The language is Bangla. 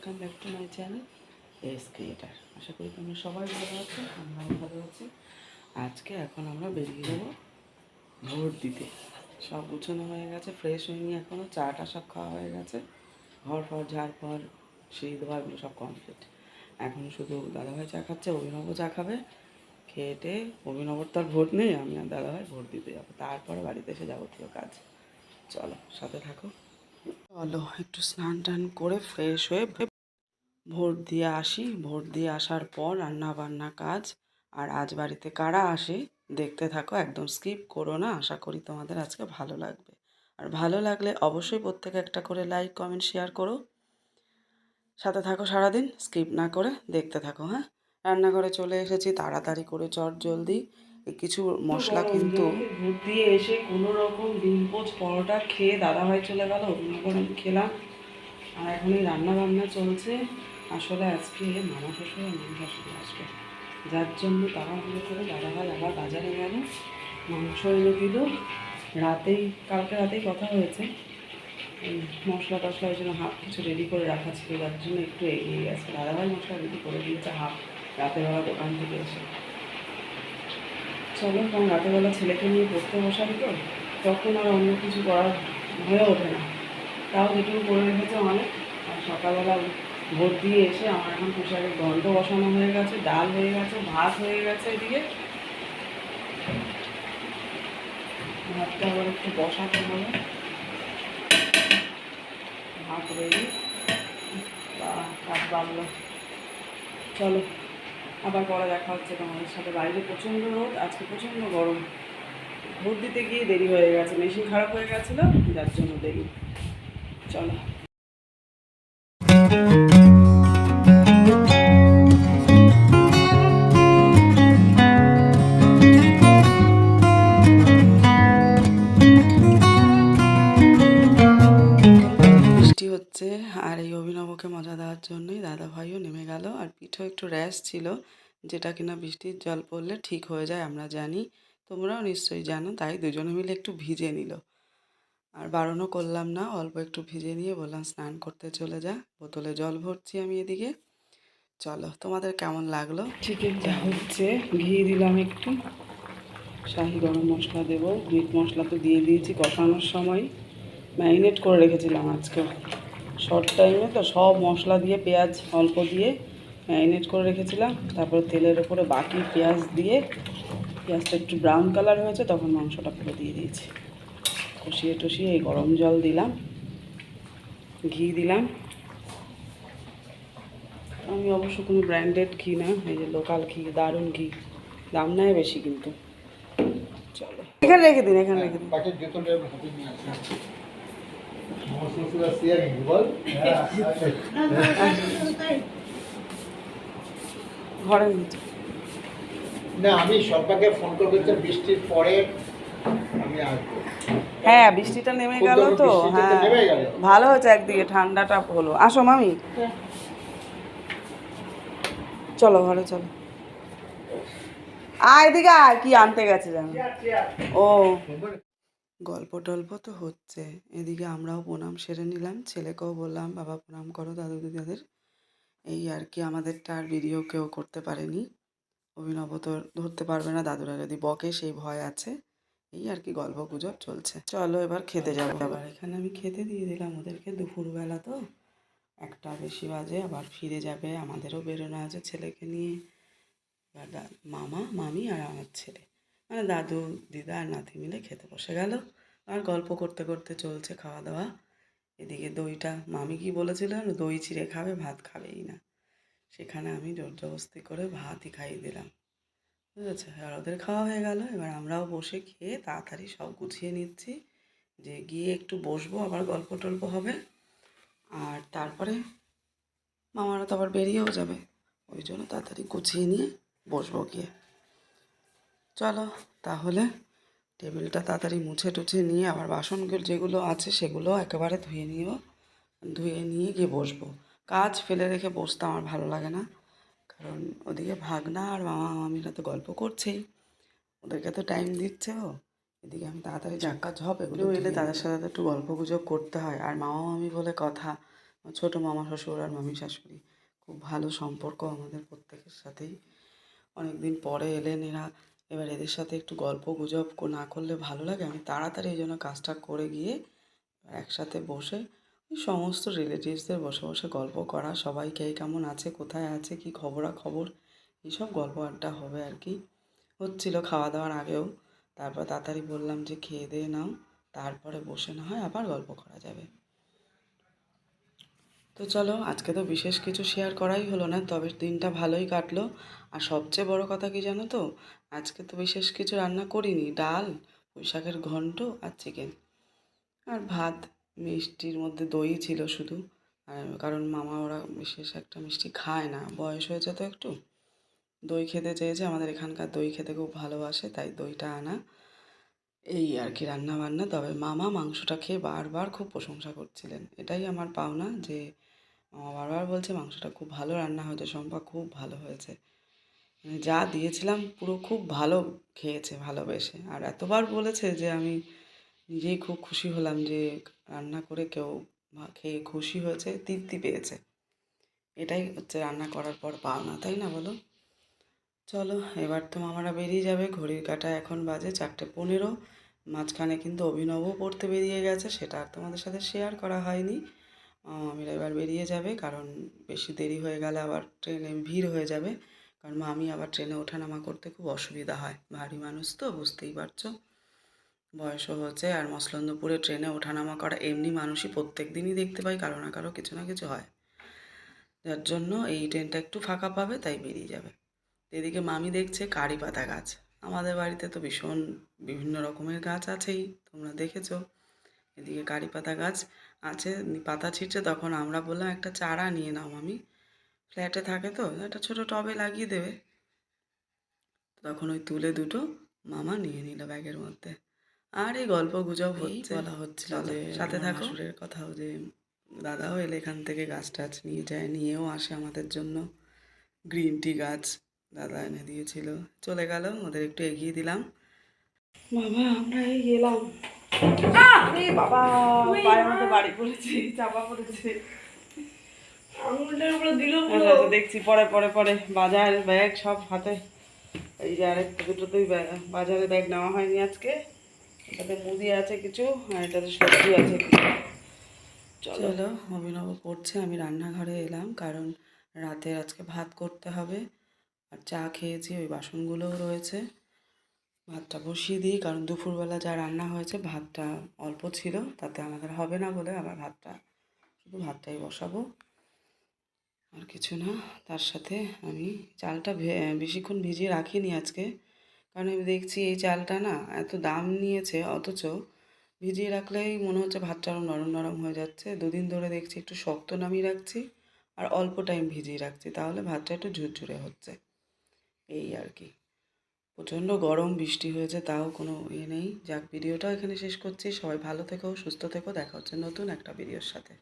Welcome back to my channel S creator. আশা করি তোমরা সবাই ভালো আছো, আমরাও ভালো আছি। আজকে এখন আমরা বেরিয়ে যাবো ভোট দিতে। সব গুছানো হয়ে গেছে, ফ্রেশ হয়নি এখনও, চাটা সব খাওয়া হয়ে গেছে, ঘর ফর ঝাড় ফর সেই দোয়ারগুলো সব কমপ্লিট। এখন শুধু দাদাভাই চা খাচ্ছে, অভিনবও চা খাবে। খেয়েটে অভিনবর তো আর ভোট নেই, আমি আর দাদাভাই ভোট দিতে যাবো, তারপরে বাড়িতে এসে যাবতীয় কাজ। চলো সাথে থাকো। চলো একটু স্নান টান করে ফ্রেশ হয়ে ভোট দিয়ে আসি। ভোট দিয়ে আসার পর রান্না বান্না কাজ। আর আজ বাড়িতে কারা আসে দেখতে থাকো, একদম স্কিপ করো না। আশা করি তোমাদের আজকে ভালো লাগবে। আর ভালো লাগলে অবশ্যই প্রত্যেকে একটা করে লাইক কমেন্ট শেয়ার করো। সাথে থাকো সারাদিন, স্কিপ না করে দেখতে থাকো। হ্যাঁ, রান্নাঘরে চলে এসেছি তাড়াতাড়ি করে, চট জলদি কিছু মশলা কিন্তু ভোট দিয়ে এসে কোনো রকম ডিম পোচ পরোটা খেয়ে দাদাভাই চলে গেল, অভিনবর আমি খেলাম। আর এখনই রান্না বান্না চলছে। আসলে আজকে মামা শ্বশুর আর মামা শাশুড়ি আসবে, যার জন্য তাড়াহুড়ো করে দাদাভাই আবার বাজারে গেল, মাংস এনে দিল। কালকে রাতেই কথা হয়েছে, মশলা টশলা ওই জন্য হাফ কিছু রেডি করে রাখা ছিল, যার জন্য একটু এগিয়ে গেছে। দাদাভাই মশলা রেডি করে দিয়েছে হাফ, রাতেরবেলা দোকান থেকে এসে। চলো, কারণ রাতেরবেলা ছেলেকে নিয়ে পড়তে বসাবি তো, তখন আর অন্য কিছু করা হয়ে ওঠে না। তাও যেটুকু করে রেখেছে অনেক। আর সকালবেলা ভোট দিয়ে এসে আমার এখন পুষারের ঘন্ট বসানো হয়ে গেছে, ডাল হয়ে গেছে, ভাত হয়ে গেছে। এদিকে ভাতটা আবার একটু বসাতে হবে, ভাত রেডি। বা কাজ বাড়লো। চলো আবার পরে দেখা হচ্ছে তোমাদের সাথে। বাইরে প্রচণ্ড রোদ, আজকে প্রচণ্ড গরম। ভোট দিতে গিয়ে দেরি হয়ে গেছে, মেশিন খারাপ হয়ে গেছিলো, যার জন্য দেরি। চলো। বৃষ্টি হচ্ছে, আর এই অভিনবকে মজা দেওয়ার জন্যই দাদাভাইও নেমে গেল। আর পিঠেও একটু র্যাশ ছিল, যেটা কিনা বৃষ্টির জল পড়লে ঠিক হয়ে যায়, আমরা জানি, তোমরাও নিশ্চয়ই জানো। তাই দুজনে মিলে একটু ভিজে নিল। আর বারণও করলাম না, অল্প একটু ভিজে নিয়ে বললাম স্নান করতে চলে যা। বোতলে জল ভরছি আমি এদিকে। চলো, তোমাদের কেমন লাগলো? চিকেন যা হচ্ছে, ঘি দিলাম একটু, শাহি গরম মশলা দেবো, মিট মশলা তো দিয়ে দিয়েছি কষানোর সময়। ম্যারিনেট করে রেখেছিলাম আজকে, শর্ট টাইমে তো সব মশলা দিয়ে, পেঁয়াজ অল্প দিয়ে ম্যারিনেট করে রেখেছিলাম। তারপরে তেলের ওপরে বাকি পেঁয়াজ দিয়ে, পেঁয়াজটা একটু ব্রাউন কালার হয়েছে, তখন মাংসটা পুরো দিয়ে দিয়েছি। কষিয়ে টষিয়ে এই গরম জল দিলাম, ঘি দিলাম। আমি অবশ্য কোনো ব্র্যান্ডেড ঘি না, এই যে লোকাল ঘি, দারুণ ঘি, দাম নেয় বেশি কিন্তু। চলো, এখানে রেখে দিন, এখানে রেখে দিন। ঘরে নিচে না, আমি সবাইকে ফোন করে বলছি বৃষ্টির পরে আমি আসবো। হ্যাঁ, বৃষ্টিটা নেমে গেল তো। হ্যাঁ, ভালো হয়েছে, একদিকে ঠান্ডাটা হলো। আসো মামি, চলো ঘরে চলো। এদিকে আর কি আনতে গেছে জানো? ও, গল্প টল্প তো হচ্ছে, এদিকে আমরাও প্রণাম সেরে নিলাম, ছেলেকেও বললাম বাবা প্রণাম করো দাদু দিদাদের। এই আর কি, আমাদেরটা আর ভিডিও কেউ করতে পারেনি। অভিনব তো ধরতে পারবে না, দাদুরা যদি বকে সেই ভয় আছে। এই আর কি, গল্প গুজব চলছে। চলো এবার খেতে যাবো। আবার এখানে আমি খেতে দিয়ে দিলাম ওদেরকে, দুপুরবেলা তো, 1টা বেশি বাজে। আবার ফিরে যাবে, আমাদেরও বেরোনো আছে ছেলেকে নিয়ে। এবার মামা মামি আর আমার ছেলে, মানে দাদু দিদা আর নাতি মিলে খেতে বসে গেল। আর গল্প করতে করতে চলছে খাওয়া দাওয়া। এদিকে দইটা মামি কি বলেছিল, দই চিড়ে খাবে, ভাত খাবেই না। সেখানে আমি জোর জবস্তি করে ভাতই খাইয়ে দিলাম, বুঝেছে। আর ওদের খাওয়া হয়ে গেল, এবার আমরাও বসে খেয়ে তাড়াতাড়ি সব গুছিয়ে নিচ্ছি, যে গিয়ে একটু বসবো, আবার গল্প টল্প হবে। আর তারপরে মামারা তো আবার বেরিয়েও যাবে, ওই জন্য তাড়াতাড়ি গুছিয়ে নিয়ে বসবো গিয়ে। চলো তাহলে, টেবিলটা তাড়াতাড়ি মুছে টুছে নিয়ে আবার বাসনগুলো যেগুলো আছে সেগুলো একেবারে ধুয়ে নিয়ে গিয়ে বসবো। কাজ ফেলে রেখে বসতে আমার ভালো লাগে না, কারণ ওদিকে ভাগনা আর মামা মামিরা তো গল্প করছেই, ওদেরকে তো টাইম দিচ্ছে ও। এদিকে আমি তাড়াতাড়ি যা কাজ হবে এগুলো এলে তাদের সাথে একটু গল্প গুজব করতে হয়। আর মামা মামি বলে কথা, ছোটো মামা শ্বশুর আর মামি শাশুড়ি, খুব ভালো সম্পর্ক আমাদের প্রত্যেকের সাথেই। অনেক দিন পরে এলেন এরা, এবার এদের সাথে একটু গল্প গুজব না করলে ভালো লাগে। আমি তাড়াতাড়ি এই জন্য কাজটা করে গিয়ে একসাথে বসে ওই সমস্ত রিলেটিভসদের বসে বসে গল্প করা, সবাই কে কেমন আছে, কোথায় আছে, কী খবরাখবর, এইসব গল্প আড্ডা হবে আর কি। হচ্ছিল খাওয়া দাওয়ার আগেও। তারপর তাড়াতাড়ি বললাম যে খেয়ে দিয়ে নাও, তারপরে বসে না হয় আবার গল্প করা যাবে। তো চলো, আজকে তো বিশেষ কিছু শেয়ার করাই হলো না, তবে দিনটা ভালোই কাটলো। আর সবচেয়ে বড় কথা কি জানো তো, আজকে তো বিশেষ কিছু রান্না করিনি, ডাল, পুঁই শাকের ঘন্ট আর চিকেন আর ভাত। মিষ্টির মধ্যে দই ছিল শুধু, আর কারণ মামা ওরা বিশেষ একটা মিষ্টি খায় না, বয়স হয়েছে তো একটু, দই খেতে চেয়েছে, আমাদের এখানকার দই খেতে খুব ভালোবাসে, তাই দইটা আনা। এই আর কি রান্না বান্না। তবে মামা মাংসটা খেয়ে বারবার খুব প্রশংসা করছিলেন, এটাই আমার পাওনা যে মামা বারবার বলছে মাংসটা খুব ভালো রান্না হয়েছে শম্পা, খুব ভালো হয়েছে। মানে যা দিয়েছিলাম পুরো খুব ভালো খেয়েছে, ভালোবেসে। আর এতবার বলেছে যে আমি নিজেই খুব খুশি হলাম যে রান্না করে কেউ খেয়ে খুশি হয়েছে, তৃপ্তি পেয়েছে। এটাই হচ্ছে রান্না করার পর পাওনা, তাই না বলো? চলো, এবার তো মামারা বেরিয়ে যাবে, ঘড়ির কাঁটায় এখন বাজে 4:15। মাঝখানে কিন্তু অভিনবও পড়তে বেরিয়ে গেছে, সেটা আর তোমাদের সাথে শেয়ার করা হয়নি। মামিরা এবার বেরিয়ে যাবে, কারণ বেশি দেরি হয়ে গেলে আবার ট্রেনে ভিড় হয়ে যাবে। কারণ মামি আবার ট্রেনে ওঠানামা করতে খুব অসুবিধা হয়, ভারী মানুষ তো, বুঝতেই পারছো, বয়সও হচ্ছে। আর মসলন্দপুরে ট্রেনে ওঠানামা করা এমনি মানুষই প্রত্যেক দিনই দেখতে পাই, কারো না কারো কিছু না কিছু হয়, যার জন্য এই ট্রেনটা একটু ফাঁকা পাবে, তাই বেরিয়ে যাবে। এদিকে মামি দেখছে কারি পাতা গাছ। আমাদের বাড়িতে তো ভীষণ বিভিন্ন রকমের গাছ আছেই, তোমরা দেখেছো। এদিকে কারি পাতা গাছ আছে, পাতা ছিঁড়ছে, তখন আমরা বললাম একটা চারা নিয়ে নাও মামি, ফ্ল্যাটে থাকে তো, একটা ছোটো টবে লাগিয়ে দেবে। তখন ওই তুলে দুটো মামা নিয়ে নিল ব্যাগের মধ্যে। আর এই গল্প গুজব হচ্ছে, বলা হচ্ছিল যে সাথে থাকো শ্বশুরের কথাও, যে দাদাও এলে এখান থেকে গাছ টাছ নিয়ে যায়, নিয়েও আসে আমাদের জন্য। গ্রিন টি গাছ দাদা এনে দিয়েছিল, চলে গেল, ওদের একটু এগিয়ে দিলাম। বাবা আমরা এই গেলাম, বাবা পায়ের মধ্যে বাড়ি পড়েছে, চাপা পড়েছে, আঙুলটার উপরে দিল। দেখছি পরে পরে পরে বাজার ব্যাগ সব হাতে। এই যে আরেকটা দুটোতেই বাজারে ব্যাগ নেওয়া হয়নি আজকে, এটাতে মুদি আছে কিছু আর এটাতে সবজি আছে কিছু। চলো, অভিনব পড়ছে, আমি রান্নাঘরে এলাম, কারণ রাতে আজকে ভাত করতে হবে। আর চা খেয়েছি, ওই বাসনগুলোও রয়েছে। ভাতটা বসিয়ে দিই, কারণ দুপুরবেলা যা রান্না হয়েছে ভাতটা অল্প ছিল, তাতে আমাদের হবে না বলে আবার শুধু ভাতটাই বসাবো, আর কিছু না। তার সাথে আমি চালটা বেশিক্ষণ ভিজিয়ে রাখিনি আজকে, কারণ আমি দেখছি এই চালটা না এত দাম নিয়েছে, অথচ ভিজিয়ে রাখলেই মনে হচ্ছে ভাতটা আরও নরম নরম হয়ে যাচ্ছে। দুদিন ধরে দেখছি একটু শক্ত নামিয়ে রাখছি আর অল্প টাইম ভিজিয়ে রাখছি, তাহলে ভাতটা একটু ঝুরঝুরে হচ্ছে, এই আর কি। প্রচণ্ড গরম, বৃষ্টি হয়েছে, তাও কোনো নেই। যাক, ভিডিওটা এখানে শেষ করছি। সবাই ভালো থেকো, সুস্থ থেকো, দেখা হচ্ছে নতুন একটা ভিডিওর সাথে।